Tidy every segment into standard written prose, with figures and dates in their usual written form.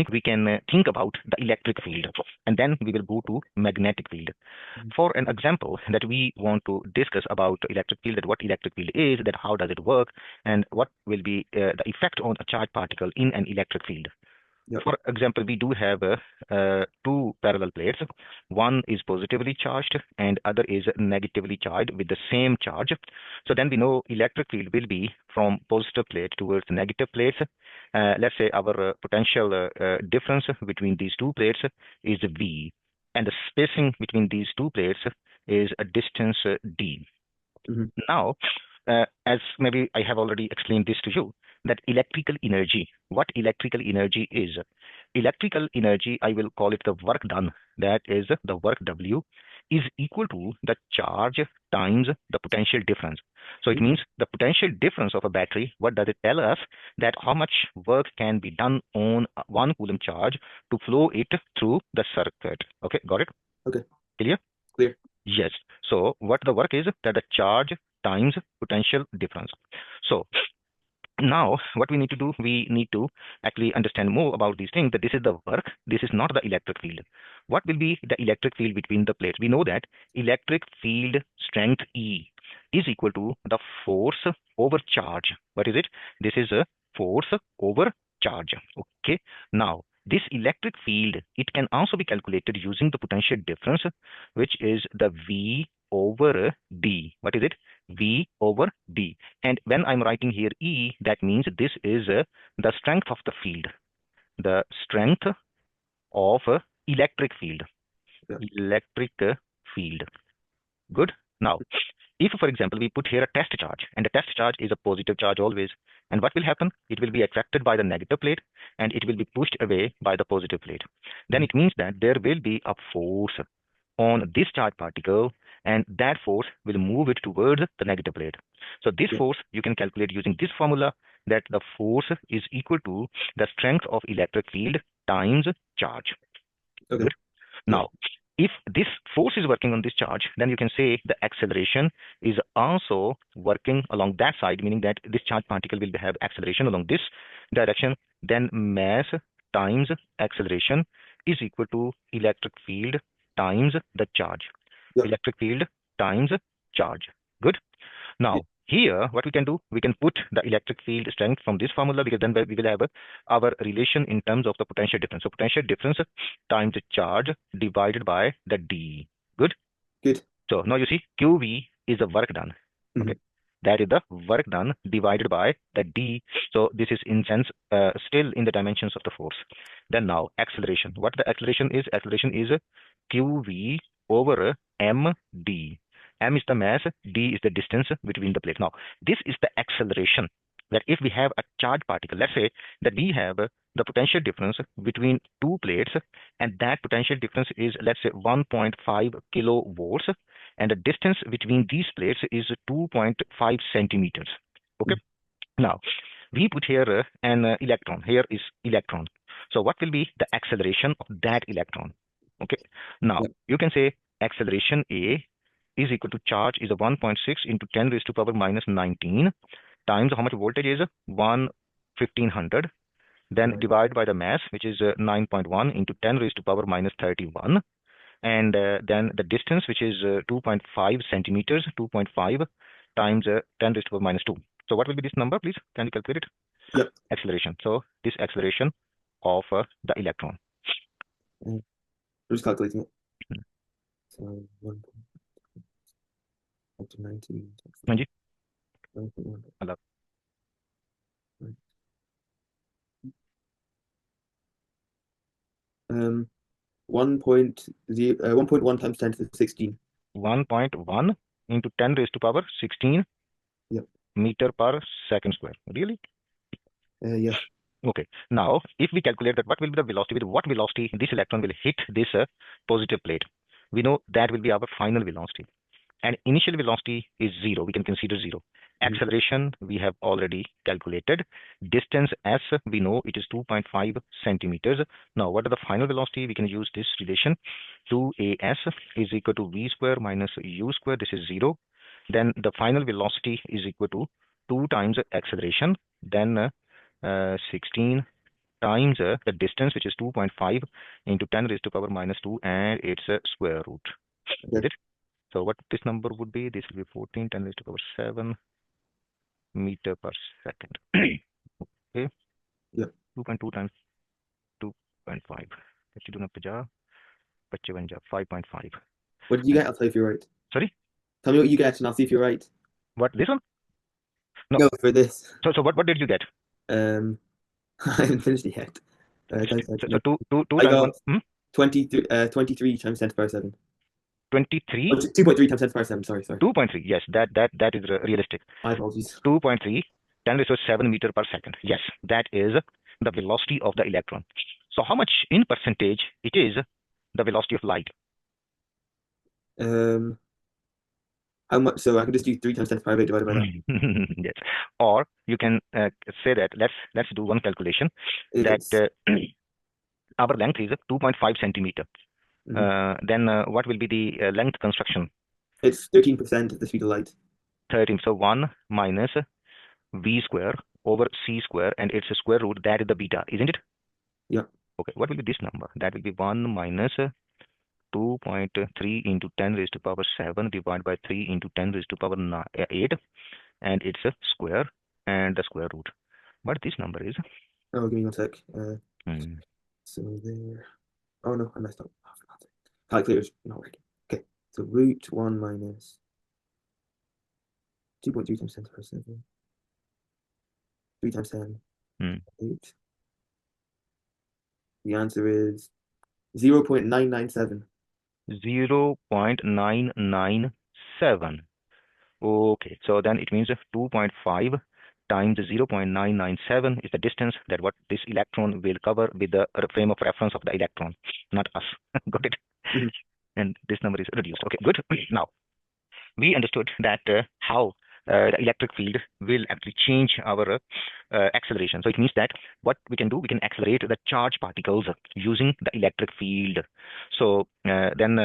we can think about the electric field, and then we will go to magnetic field. For an example that we want to discuss about electric field, that what electric field is, that how does it work, and what will be the effect on a charged particle in an electric field. Yep. For example, we do have two parallel plates. One is positively charged and other is negatively charged with the same charge. So then we know electric field will be from positive plate towards negative plates. Let's say our potential difference between these two plates is V, and the spacing between these two plates is a distance D. Now, as maybe I have already explained this to you, that electrical energy, what electrical energy is. Electrical energy, I will call it the work done, that is the work W, is equal to the charge times the potential difference. So it means the potential difference of a battery, what does it tell us? That how much work can be done on 1 coulomb charge to flow it through the circuit. Okay, got it? Okay. Clear? Clear. Yes. So what the work is, that the charge times potential difference. So now what we need to do, we need to actually understand more about these things, that this is the work, this is not the electric field. What will be the electric field between the plates? We know that electric field strength E is equal to the force over charge. What is it? This is a force over charge. Okay. Now this electric field, it can also be calculated using the potential difference, which is the V over D. What is it? V over D. And when I'm writing here E, that means this is the strength of the field, the strength of electric field. Yeah. Electric field. Good. Now, if, for example, we put here a test charge, and the test charge is a positive charge always, and what will happen? It will be attracted by the negative plate, and it will be pushed away by the positive plate. Then it means that there will be a force on this charged particle, and that force will move it towards the negative plate. So this force you can calculate using this formula, that the force is equal to the strength of electric field times charge. Okay. Good. Now, if this force is working on this charge, then you can say the acceleration is also working along that side, meaning that this charged particle will have acceleration along this direction. Then mass times acceleration is equal to electric field times the charge. Electric field times charge. Good. Now, here, what we can do, we can put the electric field strength from this formula, because then we will have our relation in terms of the potential difference. So potential difference times the charge divided by the D. Good? Good. So now you see, QV is the work done. Okay. That is the work done divided by the D. So this is in sense still in the dimensions of the force. Then now acceleration. What the acceleration is? Acceleration is QV over MD. M is the mass, D is the distance between the plates. Now, this is the acceleration, that if we have a charged particle, let's say that we have the potential difference between two plates, and that potential difference is, let's say, 1.5 kilovolts, and the distance between these plates is 2.5 centimeters. Okay. Now, we put here an electron. Here is electron. So what will be the acceleration of that electron? Okay. Now, you can say acceleration A is equal to charge is a 1.6 into 10 raised to power minus 19 times how much voltage is 1500, then divide by the mass, which is 9.1 into 10 raised to power minus 31, and then the distance, which is 2.5 centimeters, 2.5 times 10 raised to power minus 2. So what will be this number, please? Can you calculate it? Acceleration. So this acceleration of the electron. I'm just calculating it. So 1 up to 19. 1.1 times 10 to the 16. 1.1 into 10 raised to power 16 meter per second square. Really? Yeah. Okay. Now, if we calculate that, what will be the velocity? With what velocity this electron will hit this positive plate? We know that will be our final velocity. And initial velocity is 0. We can consider 0. Acceleration, we have already calculated. Distance S, we know it is 2.5 centimeters. Now, what are the final velocity? We can use this relation. 2AS is equal to V square minus U square. This is 0. Then the final velocity is equal to 2 times acceleration. Then 16 times the distance, which is 2.5 into 10 raised to power minus 2, and its square root. Okay. Is it? So what this number would be? This will be 14 10 raised to power 7 meter per second. Okay. Yeah. 2.2 times 2.5. 5.5. What did you get? I'll tell you if you're right. Sorry? Tell me what you get, and I'll see if you're right. What, this one? No. No, for this. So what did you get? I haven't finished it yet. So two I times got 23 times 10 to the power 7. 23. Oh, 2.3 times 10 to the power 7. Sorry. 2.3. Yes, that is realistic. My apologies. 2.3 10 raised to 7 meter per second. Yes, that is the velocity of the electron. So how much in percentage it is the velocity of light? How much? So I can just do 3 times 10 to the power 8 divided by that. Yes. Or you can say that let's do one calculation that our length is 2.5 centimeter. Then what will be the length construction? It's 13% of the speed of light. 13. So 1 minus v square over c square, and its square root, that is the beta, isn't it? Yeah. Okay. What will be this number? That will be 1 minus 2.3 into 10 raised to power 7 divided by 3 into 10 raised to power 8, and it's a square and the square root. What this number is? Oh, give me 1 sec. So there. Oh no, I messed up. Oh, for God's sake. Calculator's not working. Okay, so root 1 minus 2.3 times 10 to the power 7. 3 times 10. 8. The answer is 0.997. 0.997. Okay, so then it means 2.5 times 0.997 is the distance that what this electron will cover with the frame of reference of the electron, not us. Got it? And this number is reduced. Okay, good. Now, we understood that how the electric field will actually change our acceleration. So it means that what we can do, we can accelerate the charge particles using the electric field. So then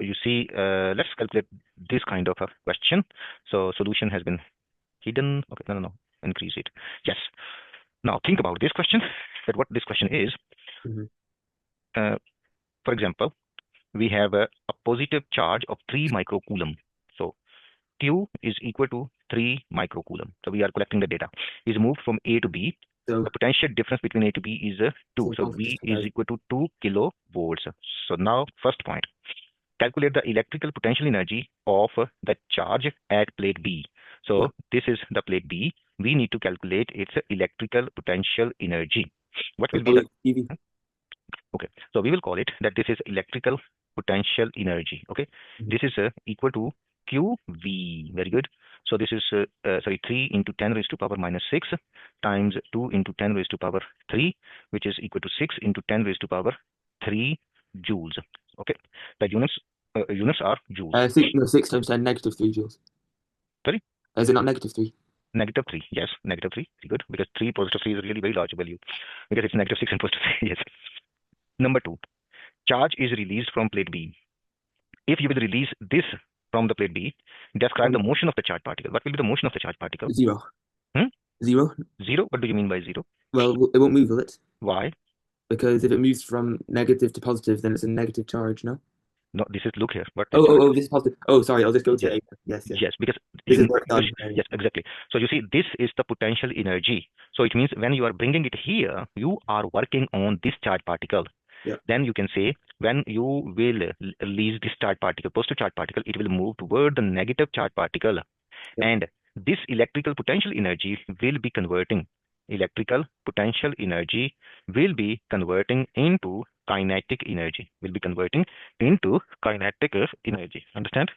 you see, let's calculate this kind of a question. So solution has been hidden. Okay, no, increase it. Yes. Now think about this question, that what this question is. For example, we have a positive charge of 3 microcoulomb. So Q is equal to 3 microcoulomb. So we are collecting the data. Is moved from A to B. So the potential difference between A to B is 2. So V is equal to 2 kilovolts. So now first point, calculate the electrical potential energy of the charge at plate B. So this is the plate B. We need to calculate its electrical potential energy. What will be the EV? Okay, so we will call it that this is electrical potential energy. Okay, this is equal to QV. Very good. So this is 3 into 10 raised to power minus 6 times 2 into 10 raised to power 3, which is equal to 6 into 10 raised to power 3 joules. Okay, the units are joules. 6 times 10 negative 3 joules. Sorry? Is it not negative 3? Negative 3, yes, negative 3. Very good, because 3 positive 3 is really very large value, because it's negative 6 and positive 3. Yes. Number 2, charge is released from plate B. If you will release this from the plate B, describe the motion of the charge particle. What will be the motion of the charge particle? 0. 0? 0? What do you mean by 0? Well, it won't move, will it? Why? Because if it moves from negative to positive, then it's a negative charge, no? No, this is, look here. What this is positive. Oh, sorry, I'll just go to yes. A. Yes, Yes, because this is work done. Yes, exactly. So you see, this is the potential energy. So it means when you are bringing it here, you are working on this charge particle. Yeah. Then you can say when you will release this charge particle, positive charge particle, it will move toward the negative charge particle. Yeah. And this electrical potential energy will be converting. Electrical potential energy will be converting into kinetic energy. Will be converting into kinetic energy. Understand?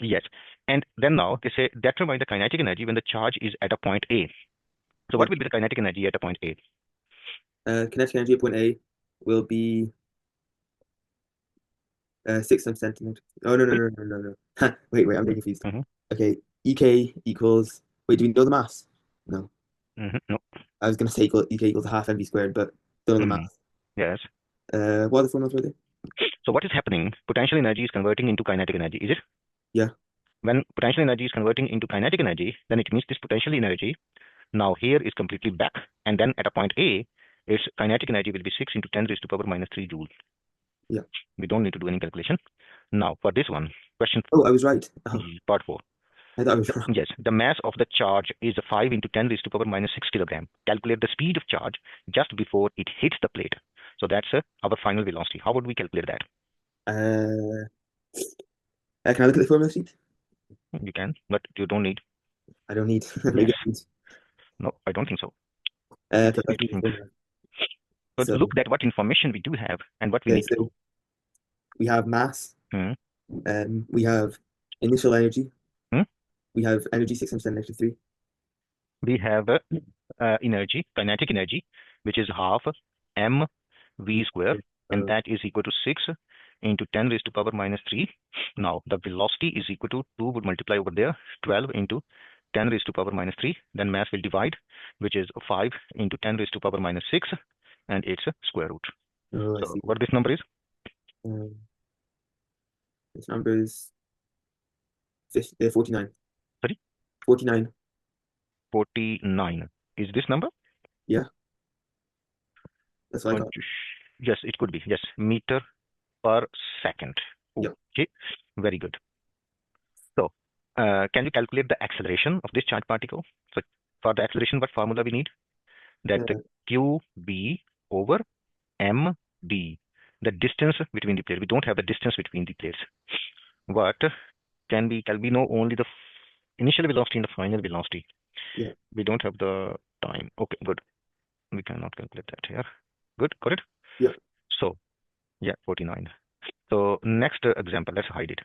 Yes. And then now they say determine the kinetic energy when the charge is at a point A. So what will be the kinetic energy at a point A? Kinetic energy at point A will be 6 times 10 to negative. Oh, no. Wait, I'm getting confused. Okay, EK equals, wait, do we know the mass? No. No. I was going to say EK equals half mv squared, but don't know the mass. Yes. What are the formulas were they? So what is happening? Potential energy is converting into kinetic energy, is it? Yeah. When potential energy is converting into kinetic energy, then it means this potential energy now here is completely back, and then at a point A, its kinetic energy will be 6 into 10 raised to power minus 3 joule. Yeah. We don't need to do any calculation. Now, for this one, question. Oh, I was right. Part 4. I thought I was wrong. Yes, the mass of the charge is 5 into 10 raised to power minus 6 kilogram. Calculate the speed of charge just before it hits the plate. So that's our final velocity. How would we calculate that? Can I look at the formula sheet? You can, but you don't need. I don't need. Yes. No, I don't think so. Okay, but so, look at what information we do have and what we need to. We have mass. We have initial energy. We have energy 6 times 10 to the -3. We have energy, kinetic energy, which is half mv square, and that is equal to 6 into 10 raised to power minus 3. Now, the velocity is equal to 2 would multiply over there, 12 into 10 raised to power minus 3. Then mass will divide, which is 5 into 10 raised to power minus 6, and it's a square root. So what this number is? This number is 49. Sorry? 49. 49. Is this number? Yeah. That's what I got. Yes, it could be. Yes, meter per second. Yep. Okay, very good. So, can you calculate the acceleration of this charged particle? So, for the acceleration, what formula we need? That QB over MD, the distance between the plates. We don't have the distance between the plates. What can we know only the initial velocity and the final velocity? Yeah. We don't have the time. Okay, good. We cannot calculate that here. Good, got it? Yeah. So, yeah, 49. So next example, let's hide it.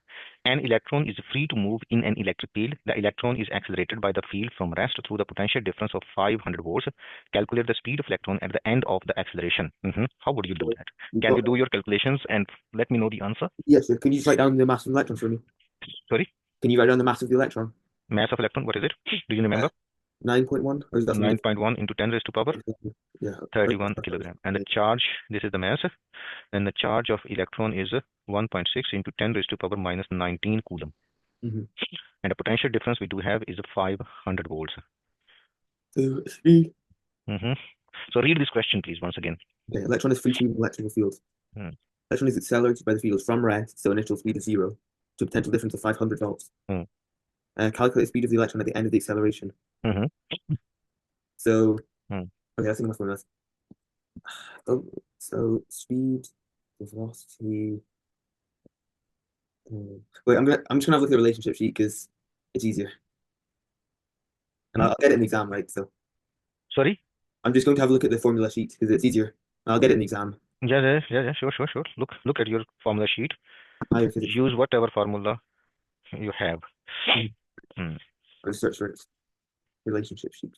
An electron is free to move in an electric field. The electron is accelerated by the field from rest through the potential difference of 500 volts. Calculate the speed of electron at the end of the acceleration. How would you do that? Can you do your calculations and let me know the answer? Yes, sir. Can you just write down the mass of the electron for me? Sorry? Can you write down the mass of the electron? Mass of electron, what is it? Do you remember? 9.1? Or is that 9.1 into 10 raised to power? Yeah. 31 kilogram. And the charge, this is the mass. And the charge of electron is 1.6 into 10 raised to power minus 19 coulomb. And the potential difference we do have is 500 volts. So speed. So read this question, please, once again. Okay, electron is free to move in electrical field. Electron is accelerated by the field from rest, so initial speed is 0, to a potential difference of 500 volts. Calculate the speed of the electron at the end of the acceleration. So, okay, let's think about this. So speed, velocity. Wait, I'm just gonna have a look at the relationship sheet because it's easier, and I'll get it in the exam, right? So. Sorry. I'm just going to have a look at the formula sheet because it's easier. I'll get it in the exam. Yeah, sure. Look at your formula sheet. Use whatever formula you have. I'll just search for its relationship sheet.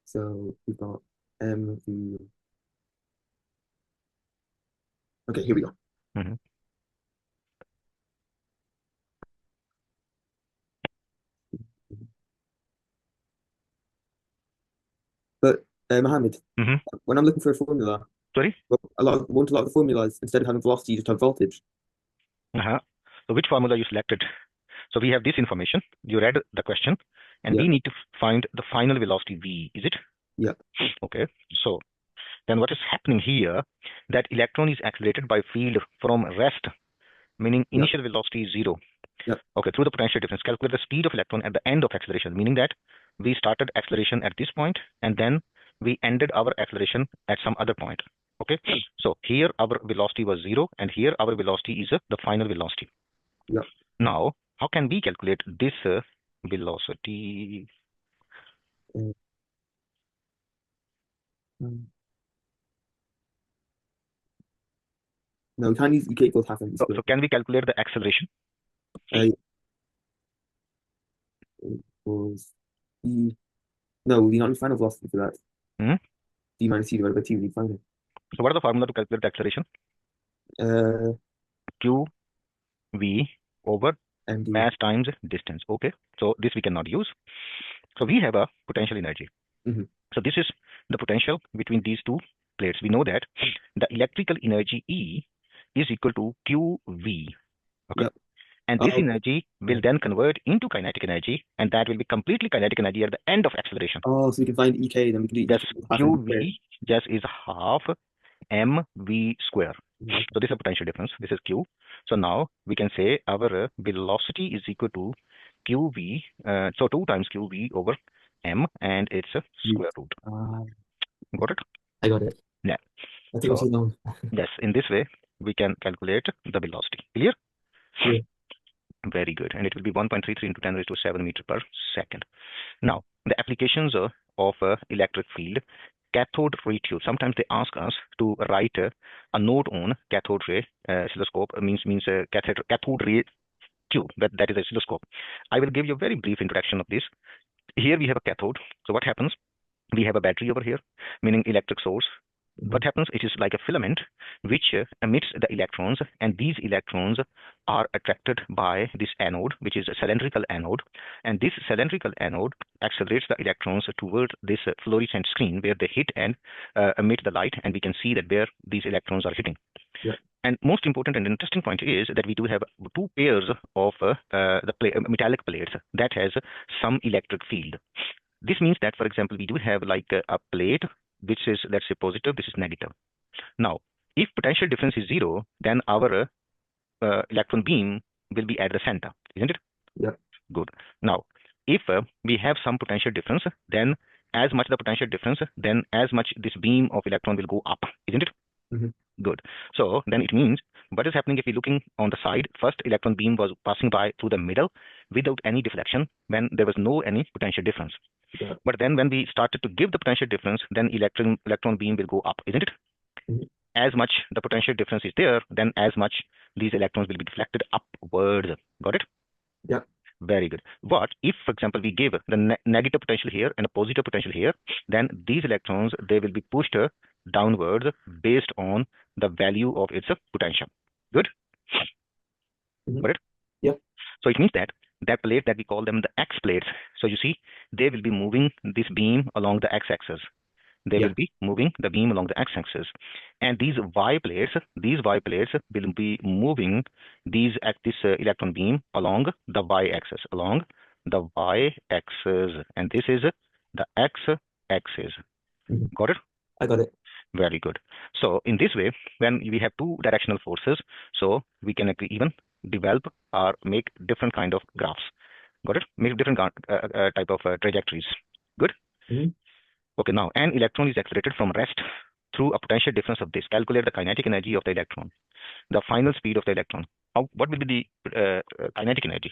So we've got MV. Okay, here we go. But Mohammed, when I'm looking for a formula, sorry, a lot of the formulas, instead of having velocity, you just have voltage. So which formula you selected? So we have this information. You read the question, and we need to find the final velocity v. Is it? Yeah. Okay. So then what is happening here? That electron is accelerated by field from rest, meaning initial velocity is 0. Okay. Through the potential difference, calculate the speed of electron at the end of acceleration, meaning that we started acceleration at this point, and then we ended our acceleration at some other point. Okay. So here our velocity was 0, and here our velocity is the final velocity. Now, how can we calculate this velocity? No, you can't use E equals half mv squared. So can we calculate the acceleration? Equals E. No, we don't need final velocity for that. D minus C divided by T, we need final. So what is the formula to calculate the acceleration? Q V over MD. Mass times distance. Okay, so this we cannot use. So we have a potential energy. So this is the potential between these two plates. We know that the electrical energy E is equal to QV. Okay. And this energy will then convert into kinetic energy, and that will be completely kinetic energy at the end of acceleration. Oh, so we can find EK, then we can do Just EK half mv squared. QV just is half mv square. So this is a potential difference. This is Q. So now we can say our velocity is equal to QV. So 2 times QV over m, and it's a square root. Got it? I got it. Yeah. That took so long. Yes, in this way we can calculate the velocity. Clear? Yeah. Very good. And it will be 1.33 into 10 raised to 7 meter per second. Now, the applications of electric field, cathode ray tube. Sometimes they ask us to write a note on cathode ray oscilloscope, means cathode ray tube. That is oscilloscope. I will give you a very brief introduction of this. Here we have a cathode. So what happens? We have a battery over here, meaning electric source. What happens? It is like a filament which emits the electrons, and these electrons are attracted by this anode, which is a cylindrical anode, and this cylindrical anode accelerates the electrons towards this fluorescent screen where they hit and emit the light, and we can see that where these electrons are hitting. Yeah. And most important and interesting point is that we do have 2 pairs of metallic plates that has some electric field. This means that, for example, we do have like a plate which is, let's say, positive, this is negative. Now, if potential difference is 0, then our electron beam will be at the center, isn't it? Yeah. Good. Now, if we have some potential difference, then as much the potential difference, then as much this beam of electron will go up, isn't it? Mm-hmm. Good. So then it means what is happening if we're looking on the side, first electron beam was passing by through the middle without any deflection when there was no any potential difference. Yeah. But then when we started to give the potential difference, then electron beam will go up, isn't it? Mm-hmm. As much the potential difference is there, then as much these electrons will be deflected upwards. Got it? Yeah. Very good. What if, for example, we give the negative potential here and a positive potential here, then these electrons, they will be pushed downwards based on the value of its potential. Good? Mm-hmm. Got it? Yeah. So it means that plate that we call them the X plates. So you see, they will be moving this beam along the X-axis. They will be moving the beam along the X-axis. And these Y plates will be moving this electron beam along the Y-axis, And this is the X-axis. Mm-hmm. Got it? I got it. Very good. So in this way, when we have 2 directional forces, so we can even develop or make different kind of graphs. Got it? Make different type of trajectories. Good? Mm-hmm. Okay, now an electron is accelerated from rest through a potential difference of this. Calculate the kinetic energy of the electron. The final speed of the electron. What will be the kinetic energy?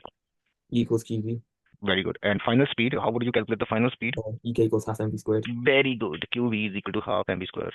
E equals QV. Very good. And final speed, how would you calculate the final speed? EK equals half mv squared. Very good. QV is equal to half mv squared.